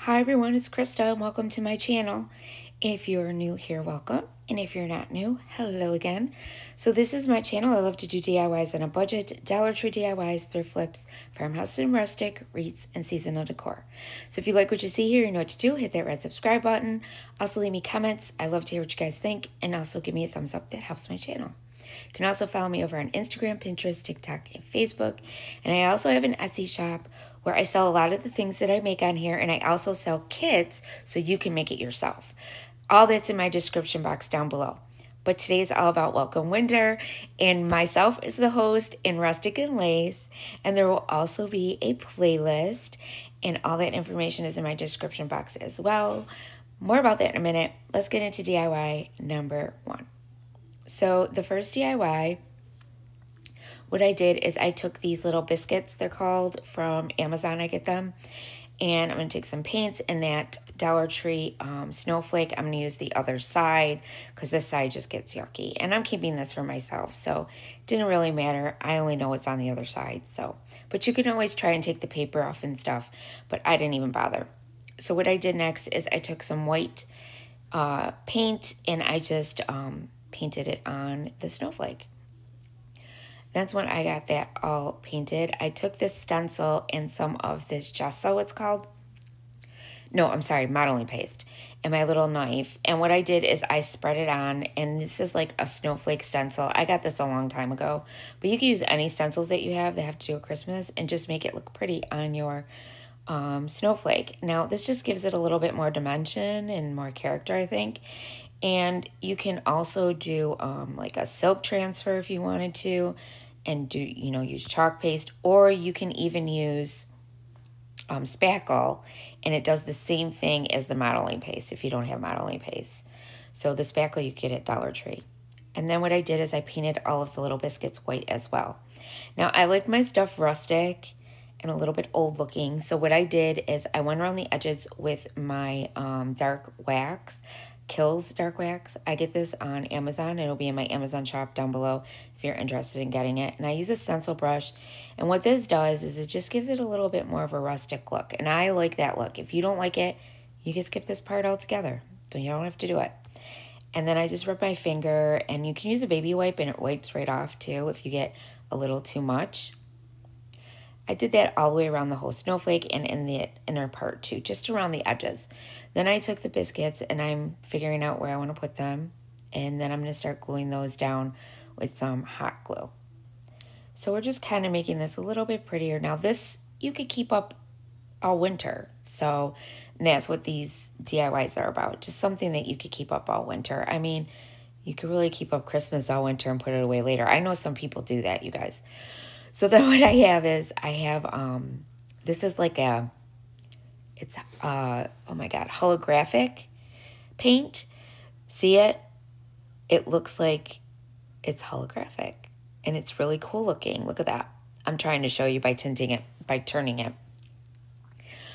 Hi everyone, it's Krista and welcome to my channel. If you're new here, welcome. And if you're not new, hello again. So this is my channel. I love to do DIYs on a budget, Dollar Tree DIYs, thrift flips, farmhouse and rustic, REITs, and seasonal decor. So if you like what you see here, you know what to do. Hit that red subscribe button. Also leave me comments. I love to hear what you guys think. And also give me a thumbs up. That helps my channel. You can also follow me over on Instagram, Pinterest, TikTok, and Facebook. And I also have an Etsy shop where I sell a lot of the things that I make on here, and I also sell kits so you can make it yourself. All that's in my description box down below. But today is all about welcome winter, and myself is the host in Rustic and Lace, and there will also be a playlist, and all that information is in my description box as well. More about that in a minute. Let's get into DIY number one. So the first DIY, what I did is I took these little biscuits, they're called, from Amazon, I get them. And I'm going to take some paints and that Dollar Tree snowflake. I'm going to use the other side because this side just gets yucky. And I'm keeping this for myself, so it didn't really matter. I only know what's on the other side. But you can always try and take the paper off and stuff, but I didn't even bother. So what I did next is I took some white paint and I just painted it on the snowflake. That's when I got that all painted. I took this stencil and some of this gesso, it's called. No, I'm sorry, modeling paste. And my little knife. And what I did is I spread it on. And this is like a snowflake stencil. I got this a long time ago. But you can use any stencils that you have that have to do with Christmas. And just make it look pretty on your snowflake. Now, this just gives it a little bit more dimension and more character, I think. And you can also do like a silk transfer if you wanted to, and do, use chalk paste, or you can even use spackle, and it does the same thing as the modeling paste if you don't have modeling paste. So the spackle you get at Dollar Tree. And then what I did is I painted all of the little biscuits white as well. Now I like my stuff rustic and a little bit old looking. So what I did is I went around the edges with my dark wax. Kills dark wax. I get this on Amazon. It'll be in my Amazon shop down below if you're interested in getting it. And I use a stencil brush. And what this does is it just gives it a little bit more of a rustic look. And I like that look. If you don't like it, you can skip this part altogether. So you don't have to do it. And then I just rub my finger, and you can use a baby wipe and it wipes right off too if you get a little too much. I did that all the way around the whole snowflake and in the inner part too, just around the edges. Then I took the biscuits and I'm figuring out where I want to put them. And then I'm going to start gluing those down with some hot glue. So we're just kind of making this a little bit prettier. Now this, you could keep up all winter. So that's what these DIYs are about. Just something that you could keep up all winter. I mean, you could really keep up Christmas all winter and put it away later. I know some people do that, you guys. So then what I have is, this is like oh my God, holographic paint. See it? It looks like it's holographic. And it's really cool looking. Look at that. I'm trying to show you by tinting it, by turning it.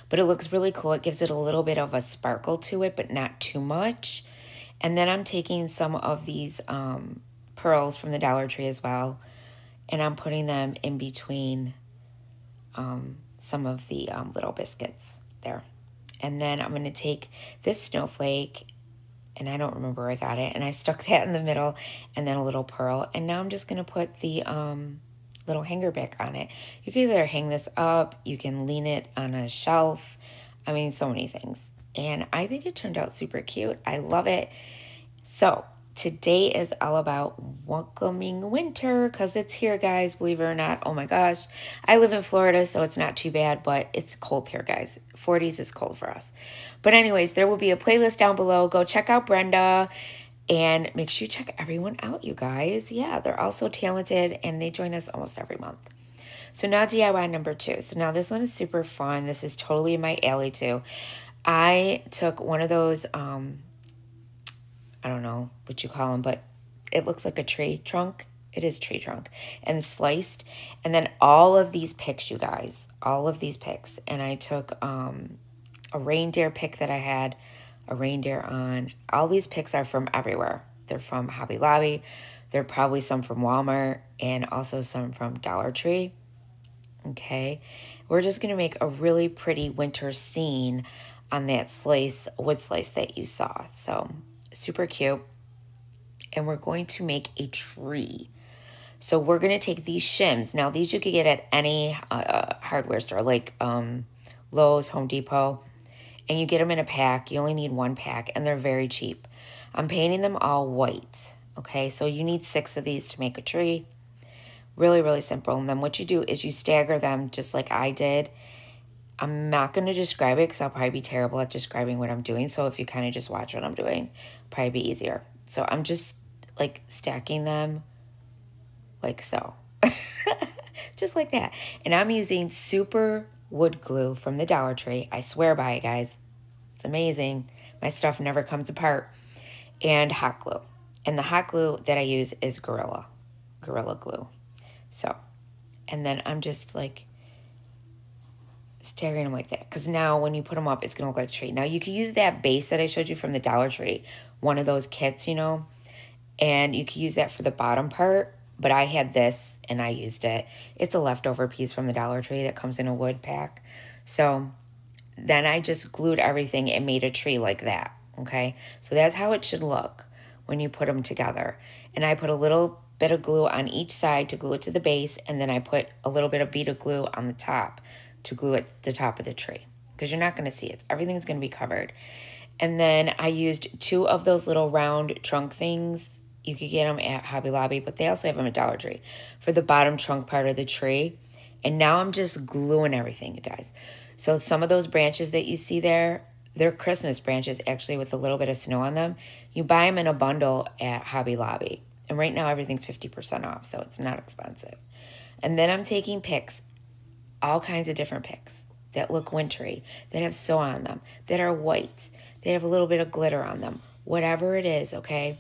But it looks really cool. It gives it a little bit of a sparkle to it, but not too much. And then I'm taking some of these pearls from the Dollar Tree as well. And I'm putting them in between some of the little biscuits there. And then I'm going to take this snowflake, and I don't remember where I got it, and I stuck that in the middle, and then a little pearl. And now I'm just going to put the little hanger back on it. You can either hang this up, you can lean it on a shelf. I mean, so many things. And I think it turned out super cute. I love it. So today is all about welcoming winter because it's here, guys, believe it or not. Oh my gosh. I live in Florida, so it's not too bad, but it's cold here, guys. 40s is cold for us. But anyways, there will be a playlist down below. Go check out Brenda and make sure you check everyone out, you guys. Yeah, they're all so talented and they join us almost every month. So now DIY number 2. So now this one is super fun. This is totally my alley too. I took one of those, I don't know what you call them, but it looks like a tree trunk. It is tree trunk. And sliced. And then all of these picks, you guys. All of these picks. And I took a reindeer pick that I had a reindeer on. All these picks are from everywhere. They're from Hobby Lobby. There are probably some from Walmart. And also some from Dollar Tree. Okay. We're just going to make a really pretty winter scene on that slice, wood slice that you saw. So super cute. And we're going to make a tree. So we're going to take these shims. Now these you could get at any hardware store like Lowe's, Home Depot. And you get them in a pack. You only need one pack and they're very cheap. I'm painting them all white. Okay, so you need 6 of these to make a tree. Really, really simple. And then what you do is you stagger them just like I did. I'm not going to describe it because I'll probably be terrible at describing what I'm doing. So if you kind of just watch what I'm doing, probably be easier. So I'm just like stacking them like so. Just like that. And I'm using super wood glue from the Dollar Tree. I swear by it, guys. It's amazing. My stuff never comes apart. And hot glue. And the hot glue that I use is Gorilla Glue. So, and then I'm just like staggering them like that. Because now when you put them up, it's going to look like a tree. Now you can use that base that I showed you from the Dollar Tree. One of those kits, you know. And you can use that for the bottom part. But I had this and I used it. It's a leftover piece from the Dollar Tree that comes in a wood pack. So then I just glued everything and made a tree like that. Okay. So that's how it should look when you put them together. And I put a little bit of glue on each side to glue it to the base. And then I put a little bit of bead of glue on the top to glue it to the top of the tree. Because you're not going to see it. Everything's going to be covered. And then I used 2 of those little round trunk things. You could get them at Hobby Lobby, but they also have them at Dollar Tree for the bottom trunk part of the tree. And now I'm just gluing everything, you guys. So some of those branches that you see there, they're Christmas branches, actually, with a little bit of snow on them. You buy them in a bundle at Hobby Lobby. And right now, everything's 50% off, so it's not expensive. And then I'm taking picks, all kinds of different picks that look wintry, that have sew on them, that are white, that have a little bit of glitter on them, whatever it is, okay?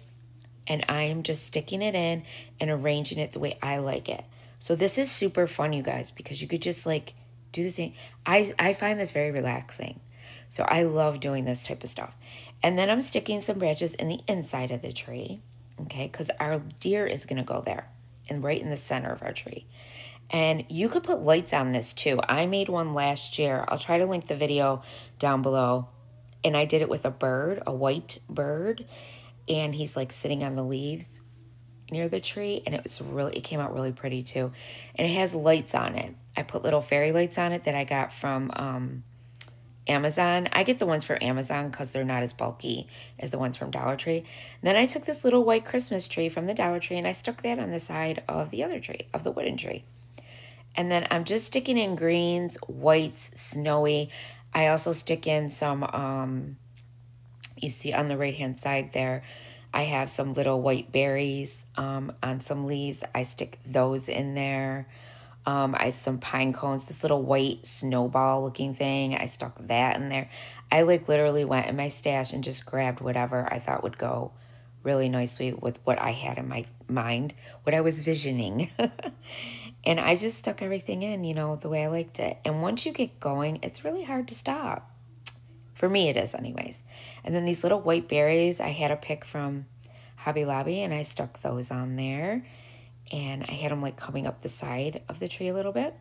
And I am just sticking it in and arranging it the way I like it. So this is super fun, you guys, because you could just like do the same. I find this very relaxing. So I love doing this type of stuff. And then I'm sticking some branches in the inside of the tree, okay, because our deer is going to go there and right in the center of our tree. And you could put lights on this too. I made one last year. I'll try to link the video down below. And I did it with a bird, a white bird. And he's like sitting on the leaves near the tree. And it came out really pretty too. And it has lights on it. I put little fairy lights on it that I got from Amazon. I get the ones for Amazon because they're not as bulky as the ones from Dollar Tree. And then I took this little white Christmas tree from the Dollar Tree and I stuck that on the side of the other tree, of the wooden tree. And then I'm just sticking in greens, whites, snowy. I also stick in some, you see on the right-hand side there, I have some little white berries on some leaves. I stick those in there. I have some pine cones, this little white snowball looking thing. I stuck that in there. I like literally went in my stash and just grabbed whatever I thought would go really nicely with what I had in my mind, what I was visioning. And I just stuck everything in, you know, the way I liked it. And once you get going, it's really hard to stop. For me, it is anyways. And then these little white berries, I had a pick from Hobby Lobby, and I stuck those on there. And I had them like coming up the side of the tree a little bit.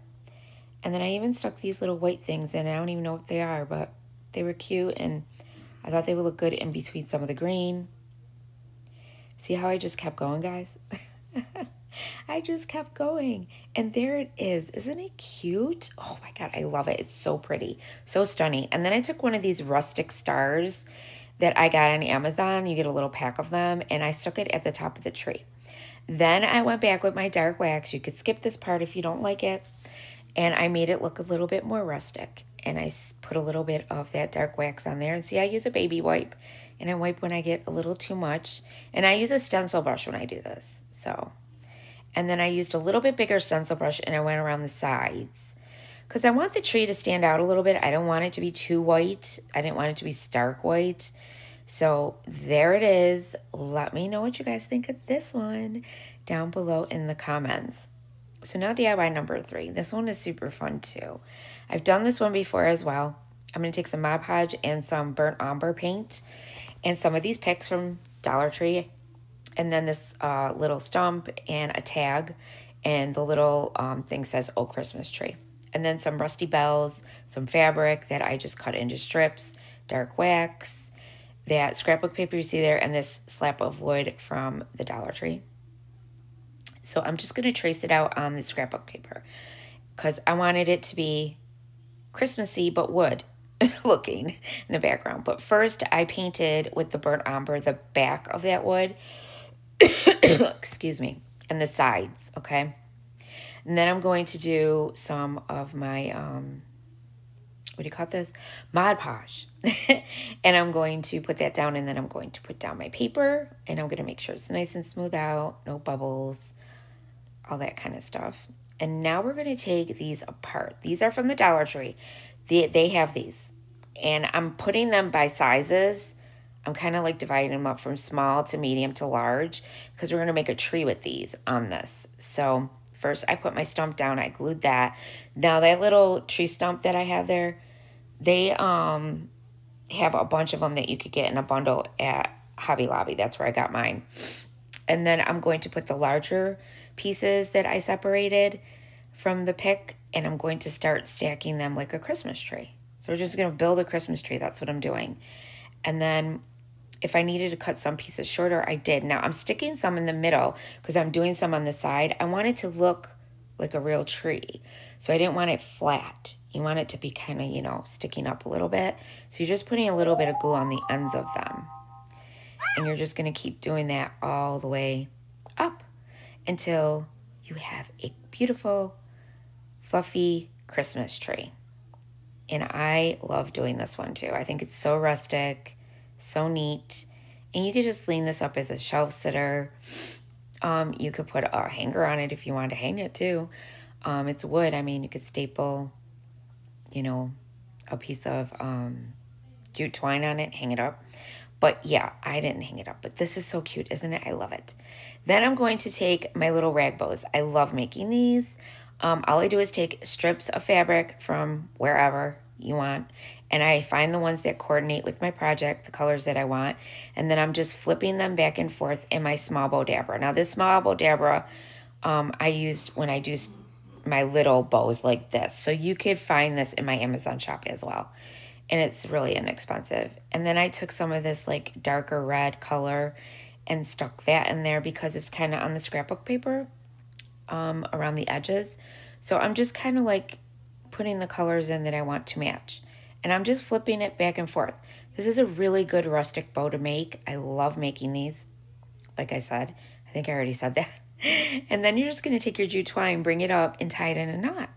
And then I even stuck these little white things in. I don't even know what they are, but they were cute. And I thought they would look good in between some of the green. See how I just kept going, guys? I just kept going. And there it is. Isn't it cute? Oh my God, I love it. It's so pretty. So stunning. And then I took one of these rustic stars that I got on Amazon. You get a little pack of them. And I stuck it at the top of the tree. Then I went back with my dark wax. You could skip this part if you don't like it. And I made it look a little bit more rustic. And I put a little bit of that dark wax on there. And see, I use a baby wipe. And I wipe when I get a little too much. And I use a stencil brush when I do this. So... And then I used a little bit bigger stencil brush and I went around the sides. Because I want the tree to stand out a little bit. I don't want it to be too white. I didn't want it to be stark white. So there it is. Let me know what you guys think of this one down below in the comments. So now DIY number 3. This one is super fun too. I've done this one before as well. I'm going to take some Mod Podge and some burnt umber paint. And some of these picks from Dollar Tree. And then this little stump and a tag. And the little thing says, "Oh, Christmas tree." And then some rusty bells, some fabric that I just cut into strips. dark wax, that scrapbook paper you see there, and this slab of wood from the Dollar Tree. So I'm just going to trace it out on the scrapbook paper because I wanted it to be Christmassy but wood looking in the background. But first I painted with the burnt umber the back of that wood, excuse me, and the sides, okay? And then I'm going to do some of my, what do you call this? Mod Podge. And I'm going to put that down, and then I'm going to put down my paper, and I'm going to make sure it's nice and smooth out, no bubbles, all that kind of stuff. And now we're going to take these apart. These are from the Dollar Tree. They have these. And I'm putting them by sizes. I'm kind of like dividing them up from small to medium to large because we're going to make a tree with these on this. So first I put my stump down. I glued that. Now that little tree stump that I have there, they have a bunch of them that you could get in a bundle at Hobby Lobby. That's where I got mine. And then I'm going to put the larger pieces that I separated from the pick, and I'm going to start stacking them like a Christmas tree. So we're just going to build a Christmas tree. That's what I'm doing. And then if I needed to cut some pieces shorter, I did. Now I'm sticking some in the middle because I'm doing some on the side. I want it to look like a real tree. So I didn't want it flat. You want it to be kind of, you know, sticking up a little bit. So you're just putting a little bit of glue on the ends of them. And you're just going to keep doing that all the way up until you have a beautiful, fluffy Christmas tree. And I love doing this one too. I think it's so rustic, so neat. And you could just lean this up as a shelf sitter. You could put a hanger on it if you want to hang it too. It's wood. I mean, you could staple, you know, a piece of jute twine on it, hang it up. But yeah, I didn't hang it up. But this is so cute, isn't it? I love it. Then I'm going to take my little rag bows. I love making these. All I do is take strips of fabric from wherever you want, and I find the ones that coordinate with my project, the colors that I want, and then I'm just flipping them back and forth in my small bow dabber. Now this small bow dabber I used when I do my little bows like this. So you could find this in my Amazon shop as well, and it's really inexpensive. And then I took some of this like darker red color and stuck that in there because it's kind of on the scrapbook paper around the edges. So I'm just kind of like putting the colors in that I want to match. And I'm just flipping it back and forth. This is a really good rustic bow to make. I love making these. Like I said, I think I already said that. And then you're just going to take your jute twine, bring it up, and tie it in a knot.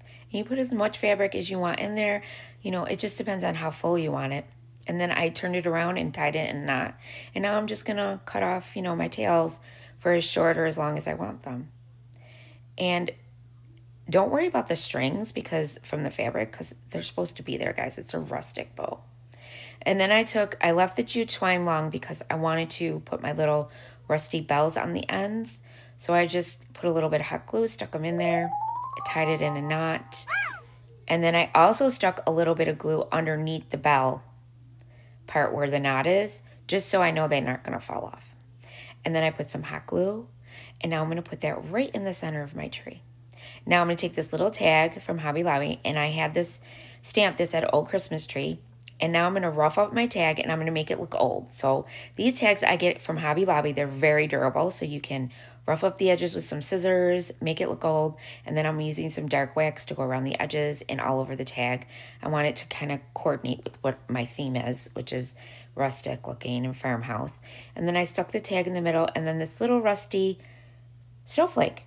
And you put as much fabric as you want in there. You know, it just depends on how full you want it. And then I turned it around and tied it in a knot. And now I'm just going to cut off, you know, my tails for as short or as long as I want them. And don't worry about the strings because from the fabric, because they're supposed to be there, guys. It's a rustic bow. And then I left the jute twine long because I wanted to put my little rusty bells on the ends. So I just put a little bit of hot glue, stuck them in there, tied it in a knot. And then I also stuck a little bit of glue underneath the bell part where the knot is, just so I know they're not going to fall off. And then I put some hot glue, and now I'm going to put that right in the center of my tree. Now I'm going to take this little tag from Hobby Lobby, and I had this stamp that said Old Christmas Tree, and now I'm going to rough up my tag, and I'm going to make it look old. So these tags I get from Hobby Lobby, they're very durable, so you can rough up the edges with some scissors, make it look old, and then I'm using some dark wax to go around the edges and all over the tag. I want it to kind of coordinate with what my theme is, which is rustic looking and farmhouse. And then I stuck the tag in the middle, and then this little rusty snowflake.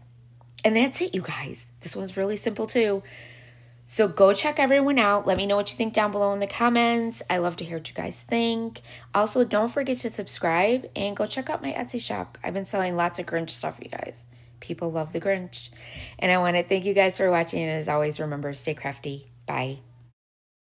And that's it, you guys. This one's really simple too. So go check everyone out. Let me know what you think down below in the comments. I love to hear what you guys think. Also, don't forget to subscribe and go check out my Etsy shop. I've been selling lots of Grinch stuff, you guys. People love the Grinch. And I want to thank you guys for watching. And as always, remember, stay crafty. Bye.